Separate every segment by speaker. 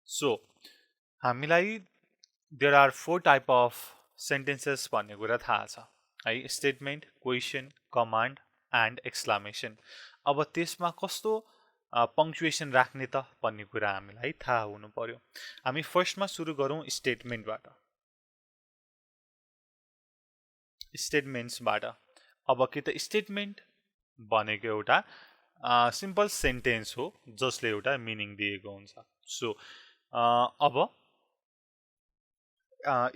Speaker 1: So हामीलाई there are 4 type of sentences भन्ने कुरा थाहा छ है, statement, question, command and exclamation. अब त्यसमा कस्तो पङ्क्चुएसन राख्ने त भन्ने कुरा हामीलाई थाहा हुनु पर्यो। हामी फर्स्टमा सुरु गरौँ स्टेटमेन्टबाट, स्टेटमेन्ट्सबाट। अब के त स्टेटमेन्ट भनेको एउटा सिम्पल सेन्टेन्स हो जसले एउटा मिनिङ दिएको हुन्छ। सो अब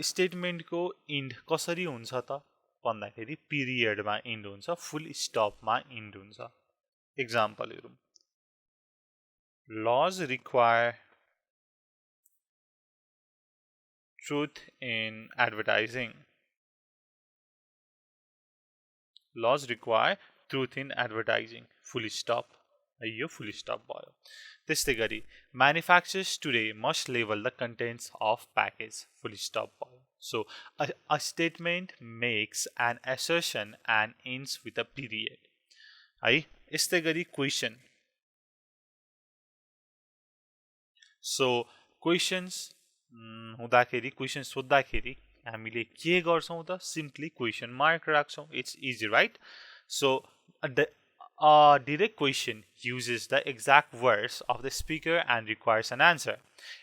Speaker 1: स्टेटमेन्टको इन्ड कसरी हुन्छ त भन्दाखेरि पिरियडमा इन्ड हुन्छ, फुल स्टपमा इन्ड हुन्छ। एक्जाम्पल हेरौँ। Laws require truth in advertising. Laws require truth in advertising. Full stop. यो full stop भयो। त्यस्तै गरी manufacturers today must label the contents of package. Full stop भयो। So a statement makes an assertion and ends with a period. है, यस्तै गरी question. So questions हुँदाखेरि, question सोद्धाखेरि हामीले के गर्छौँ त? सिम्पली क्वेसन मार्क राख्छौँ। It's easy, right? So a direct question uses the exact words of the speaker and requires an answer.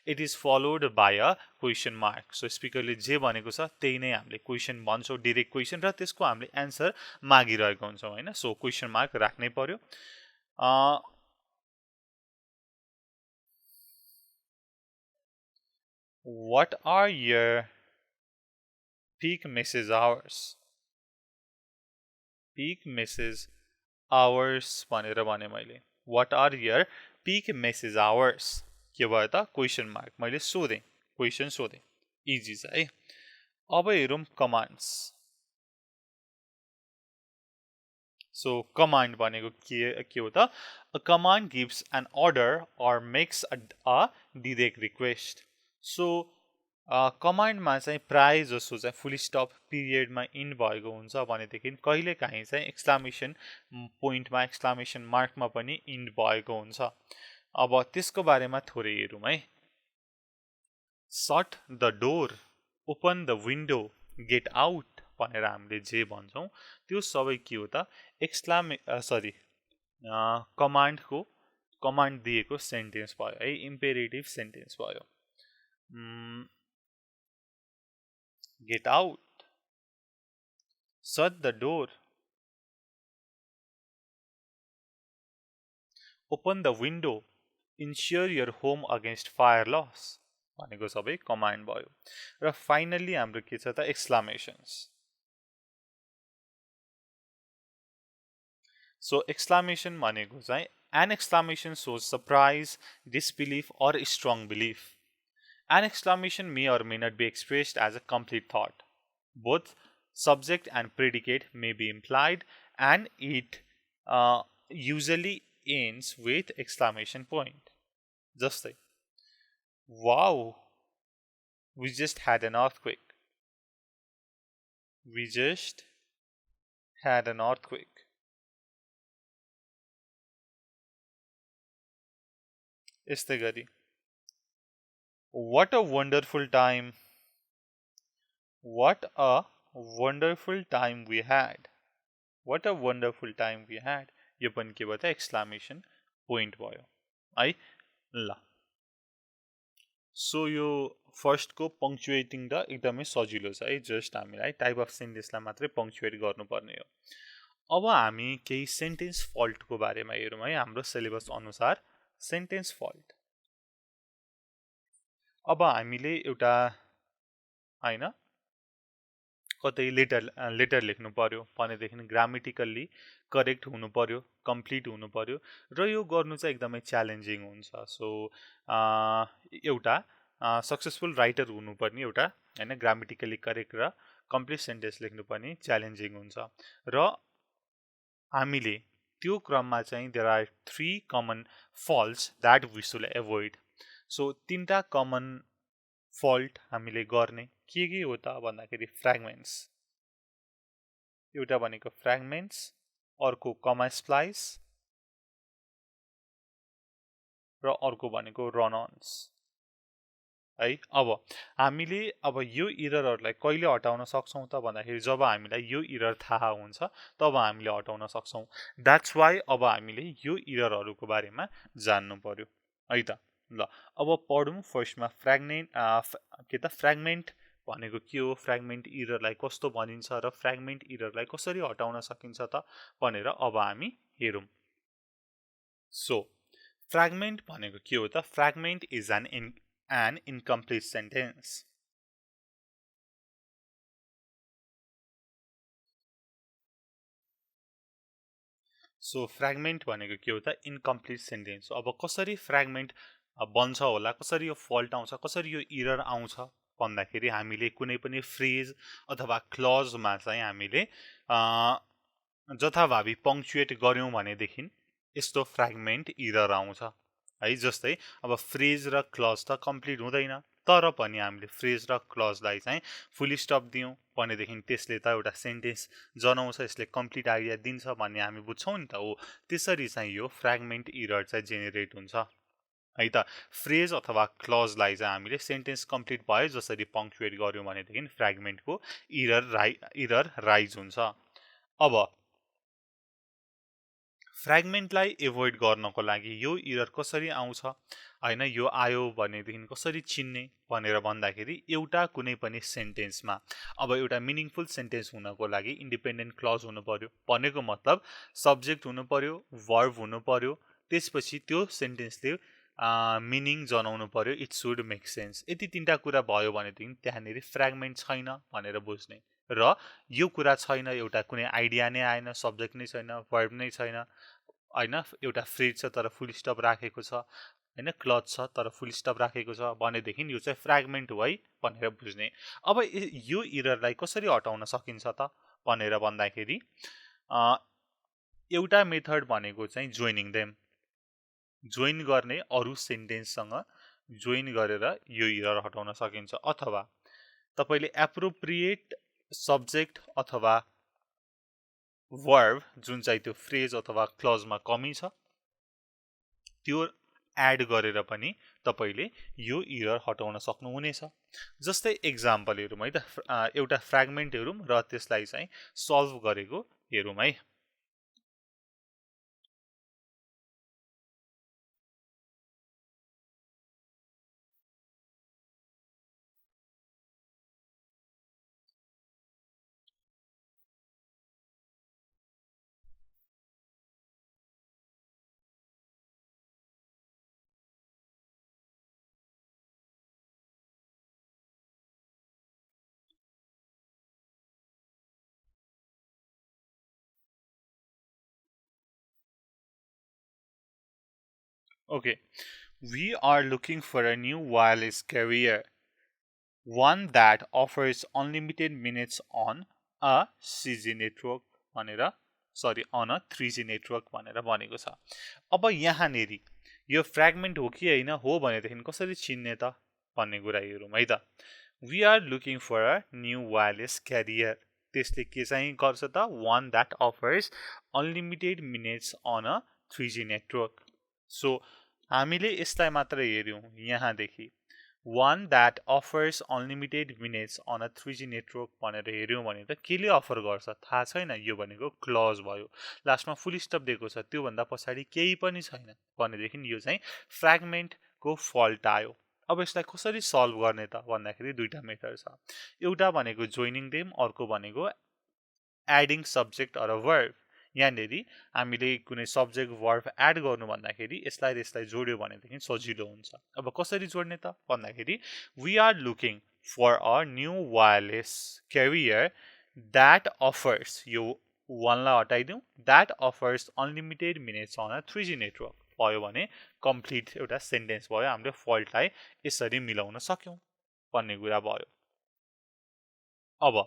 Speaker 1: It is followed by a question mark. So स्पिकरले जे भनेको छ त्यही नै हामीले क्वेसन भन्छौँ, डिरेक्ट क्वेसन, र त्यसको हामीले एन्सर मागिरहेको हुन्छौँ हैन। सो क्वेसन मार्क राख्नै पर्यो। What are your peak message hours? Peak message hours भनेर भने मैले। What are your peak message hours? के भयो त? Question mark. मैले सोधेँ, क्वेसन सोधेँ। इजी छ है। अब हेरौँ कमान्ड्स। सो कमान्ड भनेको के हो त? A command gives an order or makes a direct request. So कमान्डमा चाहिँ प्राय जसो चाहिँ फुल स्टप पिरियडमा इन्ड भएको हुन्छ भनेदेखि कहिलेकाहीँ चाहिँ एक्सक्लामेसन पोइन्टमा, एक्सक्लामेसन मार्कमा पनि इन्ड भएको हुन्छ। अब त्यसको बारेमा थोरै हेरौँ है। Shut the door, open the window, get out भनेर हामीले जे भन्छौँ त्यो सबै के हो त? कमान्ड दिएको सेन्टेन्स भयो है, इम्पेरेटिभ सेन्टेन्स भयो। Get out, shut the door, open the window, ensure your home against fire loss भनेको सबै कमान्ड भयो। र फाइनल्ली हाम्रो के छ त? एक्सक्लामेसन्स। सो एक्सक्लामेसन भनेको चाहिँ an exclamation shows surprise, disbelief or strong belief. An exclamation may or may not be expressed as a complete thought. Both subject and predicate may be implied, and it usually ends with exclamation point. जस्तै, wow, we just had an earthquake. We just had an earthquake. यस्तै गरी, what a wonderful time. What a wonderful time we had. What a wonderful time we had. यो पनि के भयो त? Exclamation point भयो है। ल, सो यो फर्स्टको पङ्क्चुएटिङ त एकदमै सजिलो छ है। जस्ट हामीलाई टाइप अफ सेन्टेन्सलाई मात्रै पङ्क्चुएट गर्नुपर्ने हो। अब हामी केही सेन्टेन्स फल्टको बारेमा हेरौँ है, हाम्रो सिलेबस अनुसार। सेन्टेन्स फल्ट, अब हामीले एउटा हैन कतै लेटर लेख्नु पर्यो भनेदेखि ग्रामेटिकल्ली करेक्ट हुनु पर्यो, कम्प्लिट हुनु पर्यो, र यो गर्नु चाहिँ एकदमै च्यालेन्जिङ हुन्छ। सो एउटा सक्सेसफुल राइटर हुनुपर्ने एउटा हैन, ग्रामेटिकल्ली करेक्ट र कम्प्लिट सेन्टेन्स लेख्नु पनि च्यालेन्जिङ हुन्छ। र हामीले त्यो क्रममा चाहिँ there are 3 common faults that we should avoid. So 3टा कमन फल्ट हामीले गर्ने के हो त भन्दाखेरि फ्र्यागमेन्ट्स। एउटा भनेको फ्र्यागमेन्ट्स, अर्को कमा स्प्लाइस, र अर्को भनेको रन अन्स। है। अब हामीले अब यो इररहरूलाई कहिले हटाउन सक्छौँ त भन्दाखेरि जब हामीलाई यो इरर थाहा हुन्छ तब हामीले हटाउन सक्छौँ। द्याट्स वाइ अब हामीले यो इररहरूको बारेमा जान्नु पर्यो है त। ल अब पढौँ फर्स्टमा फ्र्यागमेन्ट भनेको के हो, फ्र्यागमेन्ट इररलाई कस्तो भनिन्छ र फ्र्यागमेन्ट इररलाई कसरी हटाउन सकिन्छ त भनेर अब हामी हेरौँ। सो फ्र्यागमेन्ट भनेको के हो त? Fragment is an incomplete sentence. So fragment भनेको के हो त? इन्कम्प्लिट सेन्टेन्स हो। अब कसरी फ्र्यागमेन्ट बन्छ होला, कसरी यो फल्ट आउँछ, कसरी यो इरर आउँछ भन्दाखेरि हामीले कुनै पनि फ्रेज अथवा क्लजमा चाहिँ हामीले जथाभावी पङ्क्चुएट गऱ्यौँ भनेदेखि यस्तो फ्र्यागमेन्ट इरर आउँछ है। जस्तै अब फ्रेज र क्लज त कम्प्लिट हुँदैन, तर पनि हामीले फ्रेज र क्लजलाई चाहिँ फुल स्टप दियौँ भनेदेखि त्यसले त एउटा सेन्टेन्स जनाउँछ, यसले कम्प्लिट आइडिया दिन्छ भन्ने हामी बुझ्छौँ नि त। हो, त्यसरी चाहिँ यो फ्र्यागमेन्ट इरर चाहिँ जेनेरेट हुन्छ है त। फ्रेज अथवा क्लजलाई चाहिँ हामीले सेन्टेन्स कम्प्लिट भयो जसरी पङ्क्चुएट गऱ्यौँ भनेदेखि फ्र्यागमेन्टको इरर राइज हुन्छ। अब फ्र्यागमेन्टलाई एभोइड गर्नको लागि यो इरर कसरी आउँछ होइन, यो आयो भनेदेखि कसरी चिन्ने भनेर भन्दाखेरि एउटा कुनै पनि सेन्टेन्समा अब एउटा मिनिङफुल सेन्टेन्स हुनको लागि इन्डिपेन्डेन्ट क्लज हुनु पर्यो। भनेको मतलब सब्जेक्ट हुनु पर्यो, भर्ब हुनु पर्यो, त्यसपछि त्यो सेन्टेन्सले मिनिङ जनाउनु पर्यो, इट सुड मेक सेन्स। यति तिनवटा कुरा भयो भनेदेखि त्यहाँनिर फ्र्यागमेन्ट छैन भनेर बुझ्ने। र यो कुरा छैन, एउटा कुनै आइडिया नै आएन, सब्जेक्ट नै छैन, भर्ब नै छैन होइन, एउटा फ्रेज छ तर फुल स्टप राखेको छ होइन, क्लज छ तर फुल स्टप राखेको छ भनेदेखि यो चाहिँ फ्र्यागमेन्ट हो है भनेर बुझ्ने। अब यो इररलाई कसरी हटाउन सकिन्छ त भनेर भन्दाखेरि एउटा मेथड भनेको चाहिँ जोइनिङ देम, जोइन गर्ने अरू सेन्टेन्ससँग जोइन गरेर यो इरर हटाउन सकिन्छ। अथवा तपाईँले एप्रोप्रिएट सब्जेक्ट अथवा वर्ब जुन चाहिँ त्यो फ्रेज अथवा क्लजमा कमी छ त्यो एड गरेर पनि तपाईँले यो इरर हटाउन सक्नुहुनेछ। जस्तै एक्जाम्पल हेरौँ है त, एउटा फ्र्यागमेन्ट हेरौँ र त्यसलाई चाहिँ सल्भ गरेको हेरौँ है। Okay, we are looking for a new wireless carrier, one that offers unlimited minutes on a 3G network भनेर on a 3G network भनेर भनेको छ। अब यहाँनिर यो फ्र्यागमेन्ट हो कि होइन, हो भनेदेखि कसरी चिन्ने त भन्ने कुरा हेरौँ है त। We are looking for a new wireless carrier, त्यसले के चाहिँ गर्छ त, one that offers unlimited minutes on a 3G network. So हामीले यसलाई मात्र हेऱ्यौँ यहाँदेखि, one that offers unlimited minutes on a 3G network भनेर हेऱ्यौँ भने त केले अफर गर्छ थाहा छैन, यो भनेको क्लज भयो, लास्टमा फुल स्टप दिएको छ, त्योभन्दा पछाडि केही पनि छैन भनेदेखि यो चाहिँ फ्र्यागमेन्टको फल्ट आयो। अब यसलाई कसरी सल्भ गर्ने त भन्दाखेरि दुईवटा मेथड छ, एउटा भनेको जोइनिङ देम, अर्को भनेको एडिङ सब्जेक्ट अर वर्ब। यहाँनिर हामीले कुनै सब्जेक्ट वर्ब एड गर्नु भन्दाखेरि यसलाई र यसलाई जोड्यो भनेदेखि सजिलो हुन्छ। अब कसरी जोड्ने त भन्दाखेरि we are looking for a new wireless carrier that offers, यो वानलाई हटाइदिउँ, that offers unlimited minutes on a 3G network भयो भने कम्प्लिट एउटा सेन्टेन्स भयो, हामीले फल्टलाई यसरी मिलाउन सक्यौँ भन्ने कुरा भयो। अब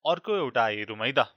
Speaker 1: अर्को एउटा हेरौँ है त।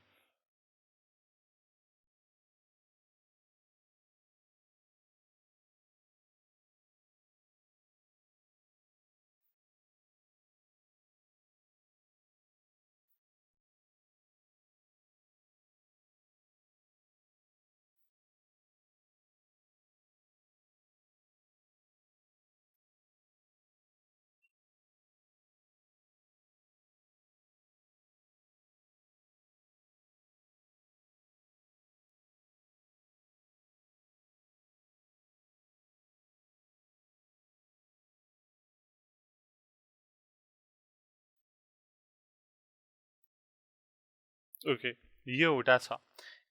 Speaker 1: ओके, यो एउटा छ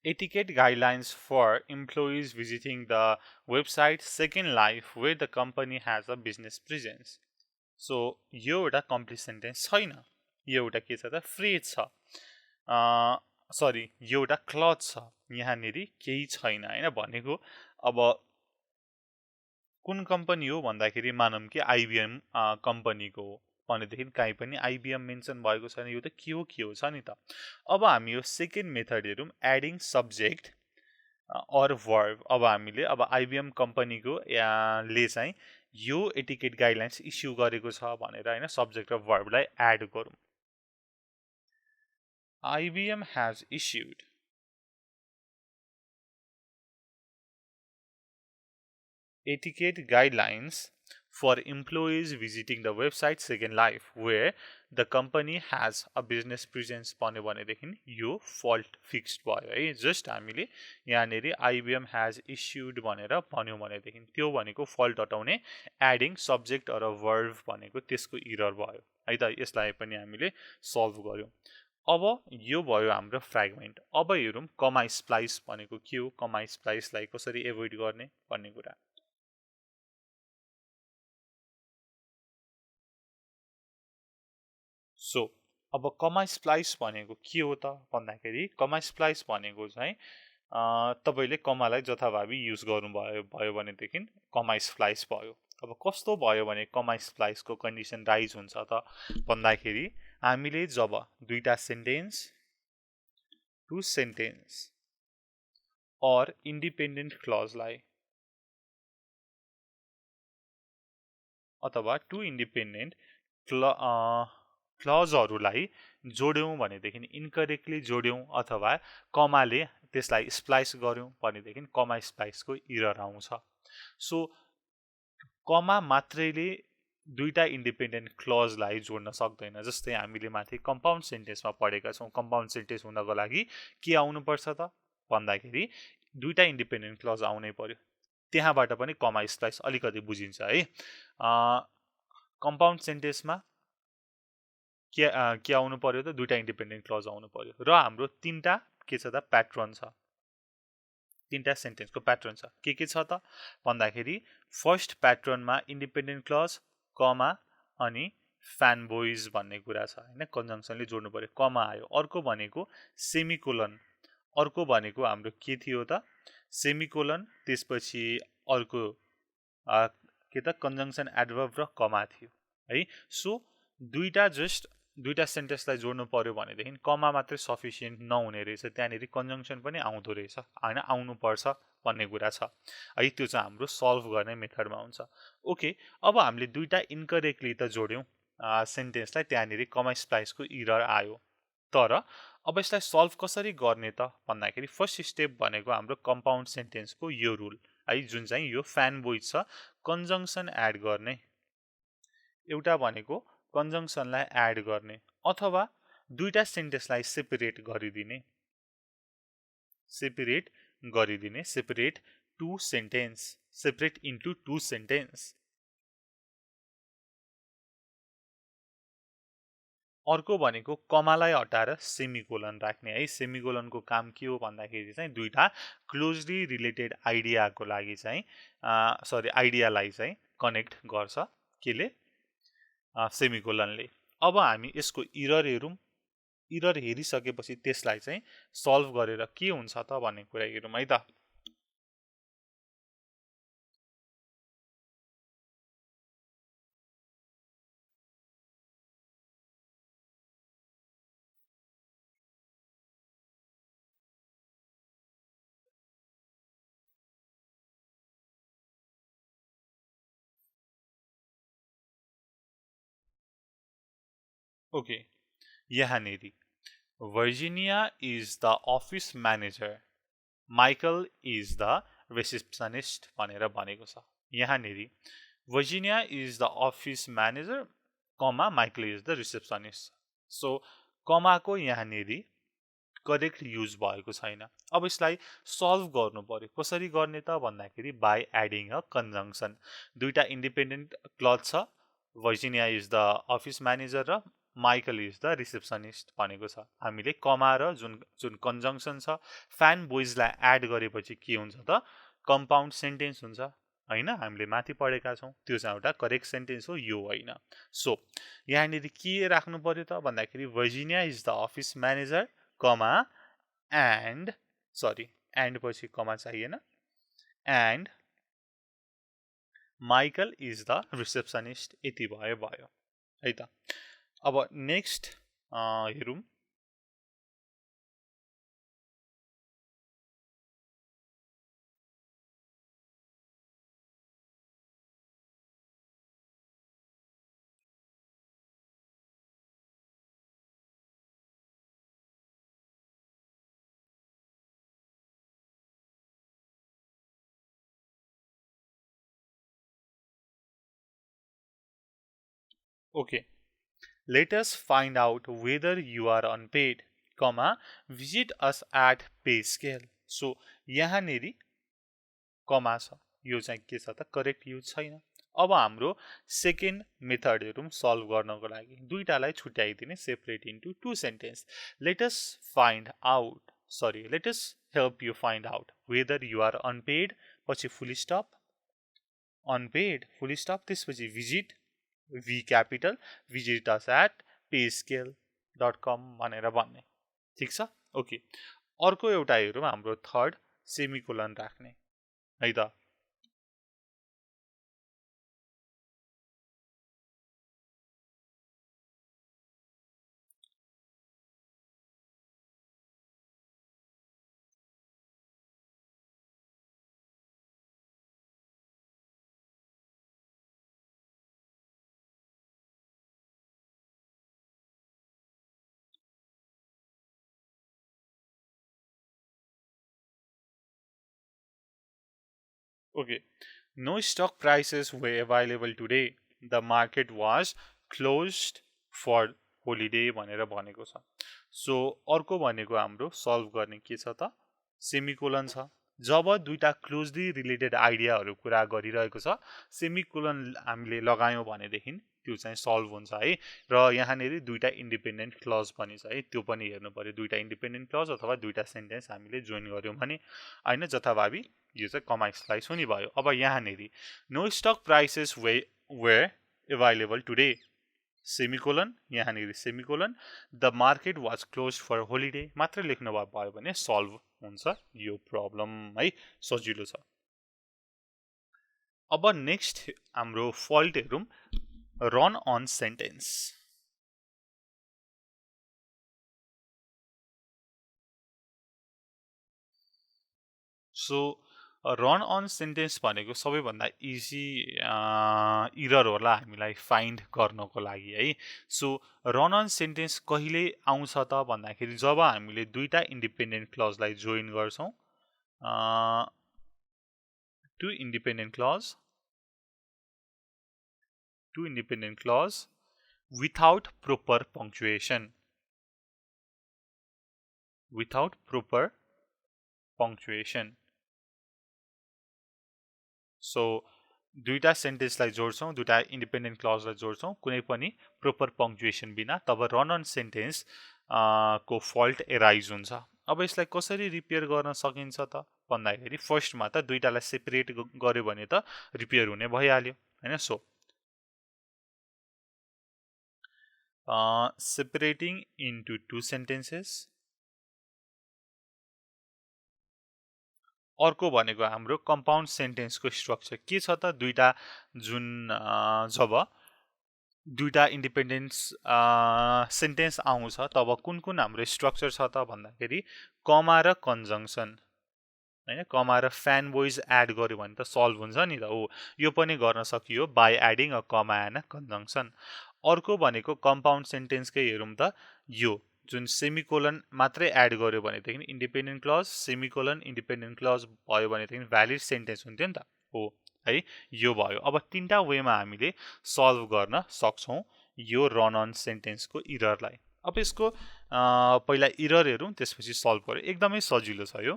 Speaker 1: etiquette guidelines for employees visiting the website Second Life where the company has a business presence. So यो एउटा कम्प्लिट सेन्टेन्स छैन, यो एउटा के छ त फ्रेज छ, सरी यो एउटा क्लज छ, यहाँनिर केही छैन होइन। भनेको अब कुन कम्पनी हो भन्दाखेरि मानौँ कि आइबिएम कम्पनीको हो भनेदेखि कहीँ पनि आइबिएम मेन्सन भएको छैन, यो त के हो छ नि त। अब हामी यो सेकेन्ड मेथड हेरौँ, एडिङ सब्जेक्ट अर वर्ब। अब हामीले अब आइबिएम कम्पनीको ले चाहिँ यो एटिकेट गाइडलाइन्स इस्यु गरेको छ भनेर होइन सब्जेक्ट र वर्बलाई एड गरौँ। IBM has issued etiquette guidelines for employees visiting the website Second Life where the company has a business presence भन्यो भनेदेखि यो फल्ट फिक्स्ड भयो है। जस्ट हामीले यहाँनिर IBM has issued भनेर भन्यो भनेदेखि त्यो भनेको फल्ट हटाउने एडिङ सब्जेक्ट अर वर्ब भनेको त्यसको इरर भयो है त। यसलाई पनि हामीले सल्भ गर्यौँ। अब यो भयो हाम्रो फ्रेगमेन्ट। अब हेरौँ कमा स्प्लाइस भनेको के हो, कमा स्प्लाइसलाई कसरी एभोइड गर्ने भन्ने कुरा। सो अब कमा स्प्लाइस भनेको के हो त भन्दाखेरि कमा स्प्लाइस भनेको चाहिँ तपाईँले कमालाई जथाभावी युज गर्नुभयो भनेदेखि कमा स्प्लाइस भयो। अब कस्तो भयो भने कमा स्प्लाइसको कन्डिसन राइज हुन्छ त भन्दाखेरि हामीले जब दुईटा sentence, two sentence or independent क्लजलाई अथवा टु इन्डिपेन्डेन्ट क्लजहरूलाई जोड्यौँ भनेदेखि इन्करेक्टली जोड्यौँ अथवा कमाले त्यसलाई स्प्लाइस गर्यौँ भनेदेखि कमा स्प्लाइसको इरर आउँछ। सो कमा मात्रैले दुईटा इन्डिपेन्डेन्ट क्लजलाई जोड्न सक्दैन। जस्तै हामीले माथि कम्पाउन्ड सेन्टेन्समा पढेका छौँ, कम्पाउन्ड सेन्टेन्स हुनको लागि के आउनुपर्छ त भन्दाखेरि दुईटा इन्डिपेन्डेन्ट क्लज आउनै पर्यो। त्यहाँबाट पनि कमा स्प्लाइस अलिकति बुझिन्छ है। कम्पाउन्ड सेन्टेन्समा के आउनु पर्यो त दुईटा इन्डिपेन्डेन्ट क्लज आउनु पर्यो र हाम्रो तीनटा के छ त प्याटर्न छ, तीनटा सेन्टेन्सको प्याटर्न छ। के छ त भन्दाखेरि फर्स्ट प्याटर्नमा इन्डिपेन्डेन्ट क्लज कमा अनि फ्यान बोइज भन्ने कुरा छ होइन, कन्जङ्सनले जोड्नु पर्यो, कमा आयो। अर्को भनेको सेमिकोलन, अर्को भनेको हाम्रो के थियो त सेमिकोलन, त्यसपछि अर्को के त कन्जङ्सन एडभर्ब र कमा थियो है। सो दुईटा सेन्टेन्सलाई जोड्नु पर्यो भनेदेखि कमा मात्रै सफिसियन्ट नहुने रहेछ, त्यहाँनिर कन्जङ्सन पनि आउँदो रहेछ होइन, आउनुपर्छ भन्ने कुरा छ है। त्यो चाहिँ हाम्रो सल्भ गर्ने मेथडमा हुन्छ। ओके, अब हामीले दुईटा इन्करेक्टली त जोड्यौँ सेन्टेन्सलाई, त्यहाँनिर कमा स्प्लाइसको इरर आयो। तर अब यसलाई सल्भ कसरी गर्ने त भन्दाखेरि फर्स्ट स्टेप भनेको हाम्रो कम्पाउन्ड सेन्टेन्सको यो रुल है, जुन चाहिँ यो फ्यान बोइज छ, कन्जङ्सन एड गर्ने। एउटा भनेको कन्जङ्सनलाई एड गर्ने अथवा दुईटा सेन्टेन्सलाई सेपरेट गरिदिने, separate two sentence, separate into two sentence. अर्को भनेको कमालाई हटाएर सेमिकोलन राख्ने है। सेमिकोलनको काम के हो भन्दाखेरि चाहिँ दुईटा क्लोजली रिलेटेड आइडियाको लागि चाहिँ आइडियालाई चाहिँ कनेक्ट गर्छ केले, सेमिकोलनले। अब हामी यसको इरर हेरौँ, इरर हेरिसकेपछि त्यसलाई चाहिँ सल्भ गरेर के हुन्छ त भन्ने कुरा हेरौँ है त। ओके, यहाँनिर Virginia is the office manager, Michael is the receptionist भनेर भनेको छ। यहाँनिर Virginia is the office manager comma Michael is the receptionist. So कमाको यहाँनिर करेक्ट युज भएको छैन। अब यसलाई सल्भ गर्नु पर्यो, कसरी गर्ने त भन्दाखेरि बाई एडिङ अ कन्जङ्सन। दुईटा इन्डिपेन्डेन्ट क्लज छ, Virginia is the office manager र माइकल इज द रिसेप्सनिस्ट भनेको छ। हामीले कमा र जुन कन्जङ्सन छ फ्यान बोइजलाई एड गरेपछि के हुन्छ त कम्पाउन्ड सेन्टेन्स हुन्छ हैन। हामीले माथि पढेका छौँ त्यो चाहिँ एउटा करेक्ट सेन्टेन्स हो, यो होइन। सो यहाँनिर के राख्नु पर्यो त भन्दाखेरि Virginia is the office manager comma and पछि कमा चाहिएन, and Michael is the receptionist. यति भयो है त। अब नेक्स्ट हेरौँ। Okay, let us find out whether you are unpaid, visit us at pay scale. So यहाँनिर कमा छ, यो चाहिँ के छ त करेक्ट युज छैन। अब हाम्रो सेकेन्ड मेथड हेरौँ सल्भ गर्नको लागि। दुईटालाई छुट्याइदिने, separate into two sentence. Let us help you find out whether you are unpaid पछि full stop, unpaid full stop, त्यसपछि visit V capital, visit us at payscale.com भनेर भन्ने। ठिक छ। ओके, अर्को एउटा हेरौँ हाम्रो थर्ड, सेमिकोलन राख्ने है त। Okay, no stock prices were available today. The market was closed for holiday भनेर भनेको छ। सो अर्को भनेको हाम्रो सल्भ गर्ने के छ त सेमिकोलन छ। जब दुईटा क्लोजली रिलेटेड आइडियाहरू कुरा गरिरहेको छ सेमिकोलन हामीले लगायौँ भनेदेखि त्यो चाहिँ सल्भ हुन्छ है। र यहाँनिर दुईटा इन्डिपेन्डेन्ट क्लज पनि छ है, त्यो पनि हेर्नु पर्यो। दुईटा इन्डिपेन्डेन्ट क्लज अथवा दुईटा सेन्टेन्स हामीले जोइन गर्यौँ भने होइन, जथाभावी यो चाहिँ कमा स्लाइस हुने भयो। अब यहाँनिर no stock prices were available today semicolon, यहाँनिर semicolon, the market was close for holiday मात्र लेख्नु भयो भने सल्भ हुन्छ यो प्रब्लम है, सजिलो छ। अब नेक्स्ट हाम्रो फल्ट हेरौँ, run on sentence. So run on sentence भनेको सबैभन्दा इजी इरर होला हामीलाई फाइन्ड गर्नको लागि है। सो रन अन सेन्टेन्स कहिले आउँछ त भन्दाखेरि जब हामीले दुईटा इन्डिपेन्डेन्ट क्लजलाई जोइन गर्छौँ, two independent clause without proper punctuation, so दुईटा सेन्टेन्सलाई जोड्छौँ, दुईटा इन्डिपेन्डेन्ट क्लजलाई जोड्छौँ कुनै पनि प्रोपर पङ्क्चुएसन बिना, तब रन अन सेन्टेन्स को फल्ट एराइज हुन्छ। अब यसलाई कसरी रिपेयर गर्न सकिन्छ त भन्दाखेरि फर्स्टमा त दुईटालाई सेपरेट गर्यो भने त रिपेयर हुने भइहाल्यो होइन। So separating into two sentences. अर्को भनेको हाम्रो कम्पाउन्ड सेन्टेन्सको स्ट्रक्चर के छ त, दुईटा जुन जब दुईटा इन्डिपेन्डेन्स सेन्टेन्स आउँछ तब कुन कुन हाम्रो स्ट्रक्चर छ त भन्दाखेरि कमा र कन्जङ्सन होइन, कमा र फ्यान बोइज एड गर्यो भने त सल्भ हुन्छ नि त। हो, यो पनि गर्न सकियो by adding a comma and a conjunction. अर्को भनेको कम्पाउन्ड सेन्टेन्सकै हेरौँ त, यो जुन सेमिकोलन मात्रै एड गर्यो भनेदेखि independent clause semicolon independent clause भयो भनेदेखि भ्यालिड सेन्टेन्स हुन्थ्यो नि त। हो है, यो भयो। अब तीनटा वेमा हामीले सल्भ गर्न सक्छौँ यो रन अन सेन्टेन्सको इररलाई। अब यसको पहिला इरर हेरौँ त्यसपछि सल्भ गरौँ, एकदमै सजिलो छ यो।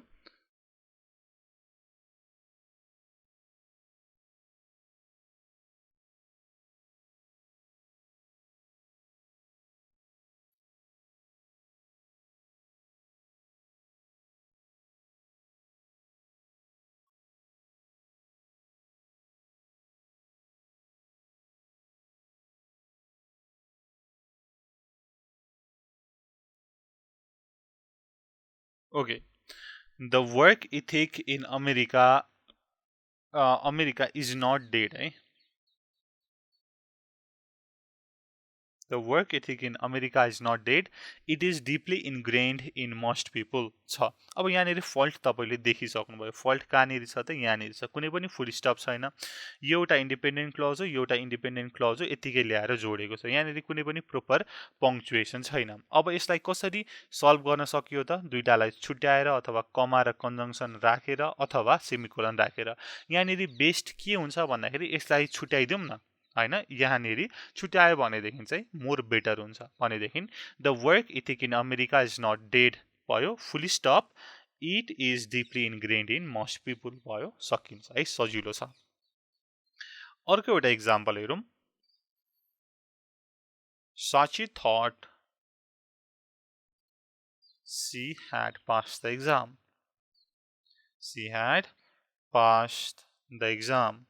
Speaker 1: Okay. The work ethic in America is not dead, है. The work ethic in America is not dead. It is deeply ingrained in most people. छ. अब यहाँनिर फल्ट तपाईले देखिसक्नुभयो. फल्ट कहाँनिर छ त यहाँनिर छ. कुनै पनि फुल स्टप छैन. यो एउटा इन्डिपेन्डेन्ट क्लज हो, यो एउटा इन्डिपेन्डेन्ट क्लज हो, यतिकै ल्याएर जोडेको छ. यहाँनिर कुनै पनि प्रोपर पङ्क्चुएसन छैन. अब यसलाई कसरी सल्भ गर्न सकियो त? दुईटालाई छुट्याएर अथवा कमा र कन्जङ्सन राखेर अथवा सेमिकोलन राखेर. यहाँनिर बेस्ट के हुन्छ भन्दाखेरि यसलाई छुट्याइदिउँ न. हैन, यहाँनिर छुट्यायो भनेदेखि चाहिँ मोर बेटर हुन्छ भनेदेखि the work ethic in America is not dead भयो, full stop. It is deeply ingrained in most people भयो, सकिन्छ है, सजिलो छ. अर्को एउटा इक्जाम्पल हेरौँ. Sachi thought she had passed the exam. She had passed the exam.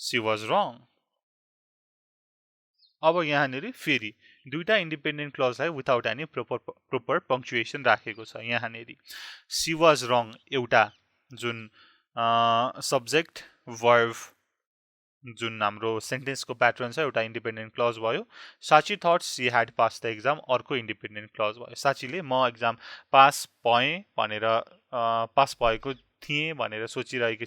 Speaker 1: She was wrong. अब यहाँनिर फेरि दुईटा इन्डिपेन्डेन्ट क्लजलाई विदाउट एनी प्रोपर पङ्क्चुएसन राखेको छ. यहाँनिर सी वाज रङ एउटा जुन सब्जेक्ट वर्ब जुन हाम्रो सेन्टेन्सको प्याटर्न छ एउटा इन्डिपेन्डेन्ट क्लज भयो. साची thought C had pass the exam अर्को इन्डिपेन्डेन्ट क्लज भयो. साचीले म एक्जाम पास भएँ भनेर पास भएको थिएँ भनेर सोचिरहेको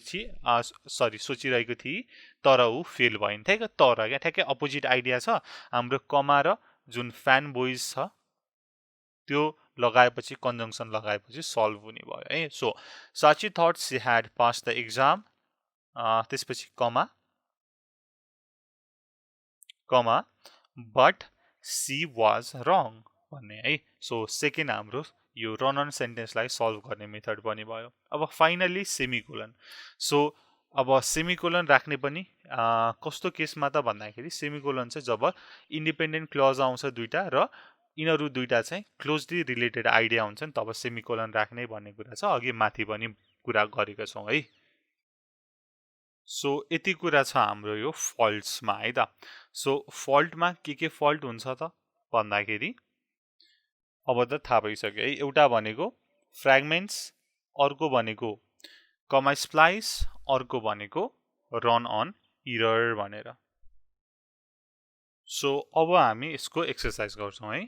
Speaker 1: थिएँ तर ऊ फेल भइन्. ठ्याक्कै तर क्या, ठ्याक्कै अपोजिट आइडिया छ. हाम्रो कमा र जुन फ्यान बोइज छ त्यो लगाएपछि कन्जङ्सन लगाएपछि सल्भ हुने भयो है. सो साची thought C had pass the exam, त्यसपछि कमा बट सी वाज रङ भन्ने है. सो सेकेन्ड हाम्रो यो रन अन सेन्टेन्सलाई सल्भ गर्ने मेथड पनि भयो. अब फाइनली सेमिकोलन. सो अब सेमिकोलन राख्ने पनि कस्तो केसमा त भन्दाखेरि सेमिकोलन चाहिँ जब इन्डिपेन्डेन्ट क्लज आउँछ दुईटा र यिनीहरू दुईटा चाहिँ क्लोजली रिलेटेड आइडिया हुन्छन् तब सेमिकोलन राख्ने भन्ने कुरा छ. अघि माथि पनि कुरा गरेका छौँ है. सो यति कुरा छ हाम्रो यो फल्ट्समा है त. सो फल्टमा के फल्ट हुन्छ त भन्दाखेरि अब त थाहा भइसक्यो है. एउटा भनेको फ्र्यागमेन्ट्स, अर्को भनेको कमा स्प्लाइस, अर्को भनेको रन अन इरर भनेर. सो अब हामी यसको एक्सर्साइज गर्छौँ है.